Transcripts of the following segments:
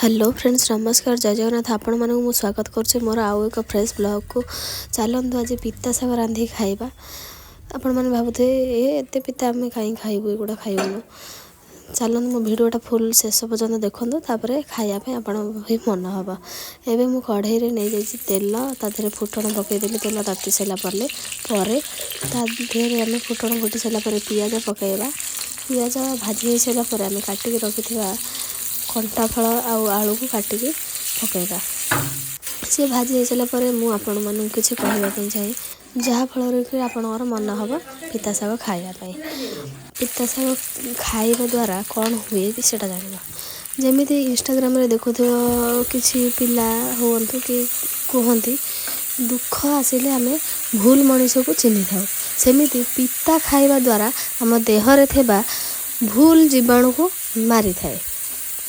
Hello friends नमस्कार जय जगन्नाथ आपण मानक स्वागत कर मोर आउ एक फ्रेश ब्लॉग को चलतु आज पिता शाग रांधि खाइबा। आपण मैंने भावुथे एते पिता आम कहीं खाइबू एगुड़ा खाइबुन। चलतु मो भिडटा फुल शेष पर्यटन देखूँ तापर खायापे आपण भी मन हम। एवं मु कढ़ई नहीं जाइए तेल तादेह फुटण पकईदेली तेल ताती सारापर आम फुटण फुटी सारापर पिज पकईवा। पिज भाजी हो सारापर आम काटिक रखि कंटा फल आलू को काटिकी पकईवा। सी भाजी हो सारापर मुझे मानक किसी कहवाई चाहे जहाँफल कि आपणकर मन हम पिता शाग खायापी। पिता शाग खाइबा द्वारा कौन हुए कि सेटा जान जमी इंस्टाग्राम रे देखु किसी पिला हूँ कि कहती दुख आसिले आम भूल मनीष को चिन्ह था सेमती पिता खाइबा द्वारा आम देहरे थिबा भूल जीवाणु को मारी थाए।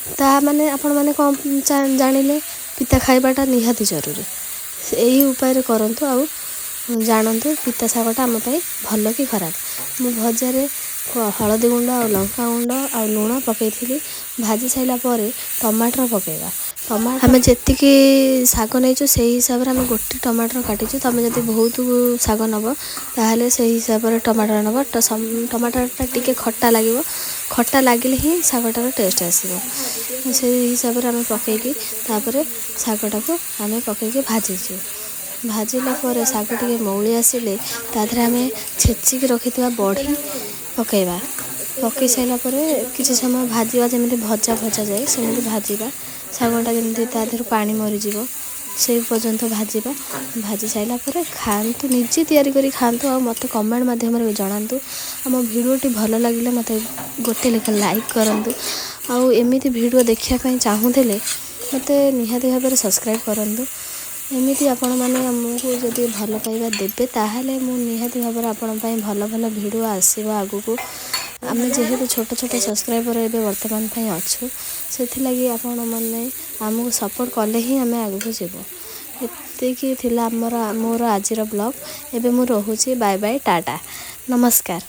ता माने आपण माने कौन जानिले पिता खाइबाटा निहाती जरूरी यही उपाय करंतु आउ जानतु पिता शागटा आम भल कि खराब। मु भजारे हलदी गुंड आ लंका गुंड आ लुण पकई भाजी सारा पर टमाटर पकईवा। टमाटर आम जी शाग नहीं से हिसाब से आम गोटे टमाटर काटिचु। तुम जब बहुत शाग नब ताहले से हिसाब से टमाटर नब टमाटरटा टिके खट्टा लगे खट्टा लगिले ही शागटार टेस्ट आसो से हिसाब से आम पकईकी शागटा को आम पकईकी भाजीचु। भाजिला पर शाग टे मौली आसिले तादेह आम छेचिक रखि बड़ी पकईवा। पकई सारापर किसी समय भाजवा जमी भजा भजा जाए सेमती भाजवा शागटा जमी तादेह पानी मरीज से पर्यंत भाजवा। भाजी सारापर खातु निजे तैयारी करी खातु आ मत कमेंट माध्यम जनातु। आम भिडियोटी भल लगे मत गोटे लेखा लाइक करूँ आउ एमती भिडियो देखापी चाहूले मत निहाती भाव में सब्सक्राइब करूँ। एमती आपण मैंने आमको जब भल पाइबा देवे ताहले मु निहाती भाव में आपण भल भल भिडियो आसो आगु को। आम जेहेतु छोट छोट सब्सक्राइबर एवं वर्तमान अच्छु से लगी आपण मैंने आमको सपोर्ट कले ही आम आग को जीव। एतिकी थिला मोर आजिर ब्लॉग एवं मु रोचे बाय बाय टाटा नमस्कार।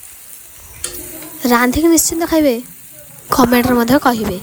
रांधिक निश्चिंत खाइबे कमेंट रे कहिबे।